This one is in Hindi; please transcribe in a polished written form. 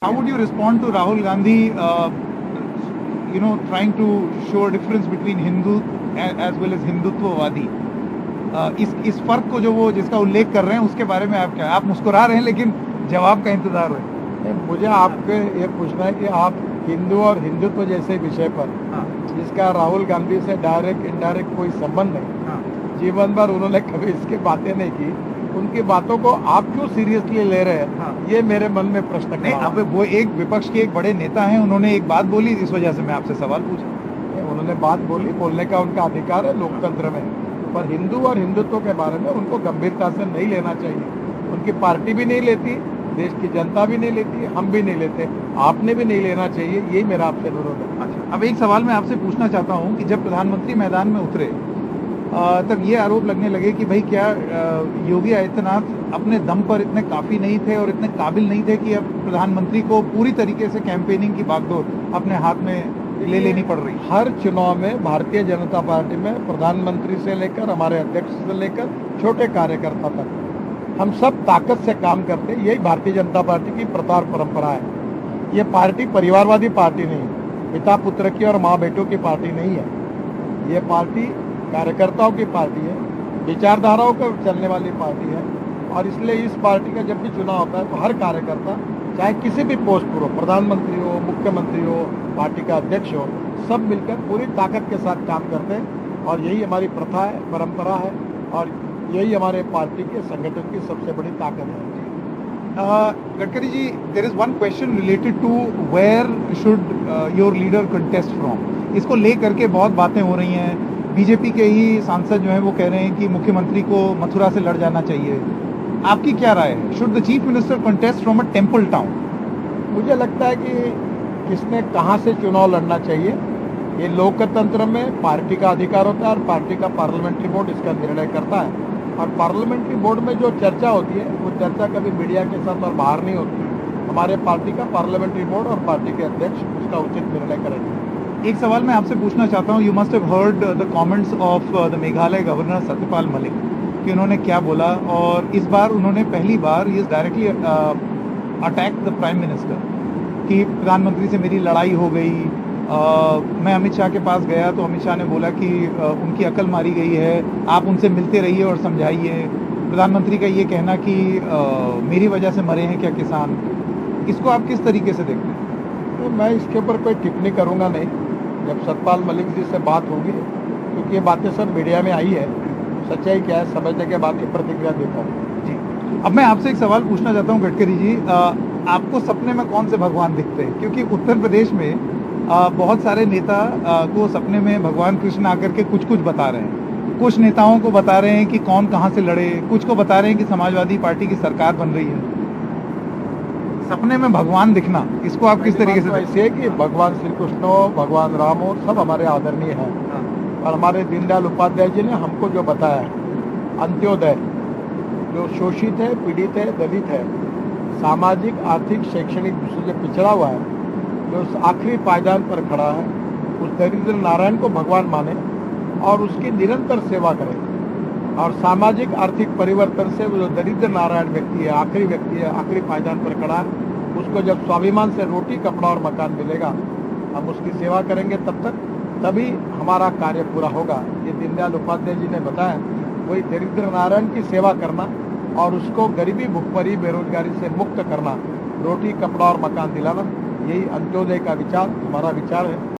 How would you respond to Rahul Gandhi, trying to show a difference between Hindu as well as Hindutvawadi? इस फर्क को जो वो जिसका उल्लेख कर रहे हैं उसके बारे में आप क्या, आप मुस्कुरा रहे हैं लेकिन जवाब का इंतजार है। मुझे आपके ये पूछना है कि आप हिंदू और हिंदुत्व जैसे विषय पर जिसका राहुल गांधी से डायरेक्ट इनडायरेक्ट कोई संबंध नहीं, जीवन भर उन्होंने कभी इसकी बातें नहीं की, उनकी बातों को आप क्यों सीरियसली ले रहे हैं, ये मेरे मन में प्रश्न नहीं। अब वो एक विपक्ष के एक बड़े नेता हैं, उन्होंने एक बात बोली, इस वजह से मैं आपसे सवाल पूछा। उन्होंने बात बोली, बोलने का उनका अधिकार है लोकतंत्र में, पर हिंदू और हिंदुत्व के बारे में उनको गंभीरता से नहीं लेना चाहिए। उनकी पार्टी भी नहीं लेती, देश की जनता भी नहीं लेती, हम भी नहीं लेते, आपने भी नहीं लेना चाहिए, यही मेरा आपसे अनुरोध है। अच्छा, अब एक सवाल मैं आपसे पूछना चाहता हूँ कि जब प्रधानमंत्री मैदान में उतरे तब ये आरोप लगने लगे कि भाई क्या योगी आदित्यनाथ अपने दम पर इतने काफी नहीं थे और इतने काबिल नहीं थे कि अब प्रधानमंत्री को पूरी तरीके से कैंपेनिंग की बागडोर अपने हाथ में ले लेनी पड़ रही। हर चुनाव में भारतीय जनता पार्टी में प्रधानमंत्री से लेकर हमारे अध्यक्ष से लेकर छोटे कार्यकर्ता तक हम सब ताकत से काम करते, यही भारतीय जनता पार्टी की प्रतार परंपरा है। ये पार्टी परिवारवादी पार्टी नहीं है, पिता पुत्र की और माँ बेटों की पार्टी नहीं है। ये पार्टी कार्यकर्ताओं की पार्टी है, विचारधाराओं पर चलने वाली पार्टी है, और इसलिए इस पार्टी का जब भी चुनाव होता है तो हर कार्यकर्ता चाहे किसी भी पोस्ट पर हो, प्रधानमंत्री हो, मुख्यमंत्री हो, पार्टी का अध्यक्ष हो, सब मिलकर पूरी ताकत के साथ काम करते हैं, और यही हमारी प्रथा है, परंपरा है, और यही हमारे पार्टी के संगठन की सबसे बड़ी ताकत है। Gadkari ji, there is one question related to where should your leader contest from. इसको लेकर के बहुत बातें हो रही हैं। बीजेपी के ही सांसद जो हैं वो कह रहे हैं कि मुख्यमंत्री को मथुरा से लड़ जाना चाहिए। आपकी क्या राय है? Should the chief minister contest from a temple town? मुझे लगता है कि किसने कहां से चुनाव लड़ना चाहिए, ये लोकतंत्र में पार्टी का अधिकार होता है, और पार्टी का पार्लियामेंट्री बोर्ड इसका निर्णय करता है। और पार्लियामेंट्री बोर्ड में जो चर्चा होती है वो चर्चा कभी मीडिया के साथ और बाहर नहीं होती। हमारे पार्टी का पार्लियामेंट्री बोर्ड और पार्टी के अध्यक्ष उसका उचित निर्णय करेंगे। एक सवाल मैं आपसे पूछना चाहता हूँ। You must have heard the comments of the Meghalaya governor Satyapal Malik कि उन्होंने क्या बोला, और इस बार उन्होंने पहली बार ये directly attack the prime minister कि प्रधानमंत्री से मेरी लड़ाई हो गई। मैं अमित शाह के पास गया तो अमित शाह ने बोला कि उनकी अकल मारी गई है, आप उनसे मिलते रहिए और समझाइए। प्रधानमंत्री का ये कहना कि मेरी वजह से मरे हैं क्या किसान, इसको आप किस तरीके से देखते हैं? तो मैं इसके ऊपर कोई टिप्पणी करूंगा नहीं। जब सतपाल मलिक जी से बात होगी, क्योंकि ये बातें सब मीडिया में आई है, सच्चाई क्या है समझने के बाद ही प्रतिक्रिया देता हूँ। जी, अब मैं आपसे एक सवाल पूछना चाहता हूँ गडकरी जी, आपको सपने में कौन से भगवान दिखते हैं? क्योंकि उत्तर प्रदेश में बहुत सारे नेता को सपने में भगवान कृष्ण आकर के कुछ कुछ बता रहे हैं। कुछ नेताओं को बता रहे हैं कि कौन कहाँ से लड़े, कुछ को बता रहे हैं कि समाजवादी पार्टी की सरकार बन रही है। सपने में भगवान दिखना, इसको आप किस तरीके से? ऐसे है कि भगवान श्री कृष्ण हो, भगवान राम हो, सब हमारे आदरणीय हैं, और हमारे दीनदयाल उपाध्याय जी ने हमको जो बताया, अंत्योदय, जो शोषित है, पीड़ित है, दलित है, सामाजिक आर्थिक शैक्षणिक दृष्टि से पिछड़ा हुआ है, जो उस आखिरी पायदान पर खड़ा है, उस दरिद्र नारायण को भगवान माने और उसकी निरंतर सेवा करें। और सामाजिक आर्थिक परिवर्तन से वो जो दरिद्र नारायण व्यक्ति है, आखिरी व्यक्ति है, आखिरी पायदान पर खड़ा है, उसको जब स्वाभिमान से रोटी कपड़ा और मकान मिलेगा, हम उसकी सेवा करेंगे, तभी हमारा कार्य पूरा होगा। ये दीनदयाल उपाध्याय जी ने बताया, वही दरिद्र नारायण की सेवा करना और उसको गरीबी, भुखमरी, बेरोजगारी से मुक्त करना, रोटी कपड़ा और मकान दिलाना, यही अंत्योदय का विचार हमारा विचार है।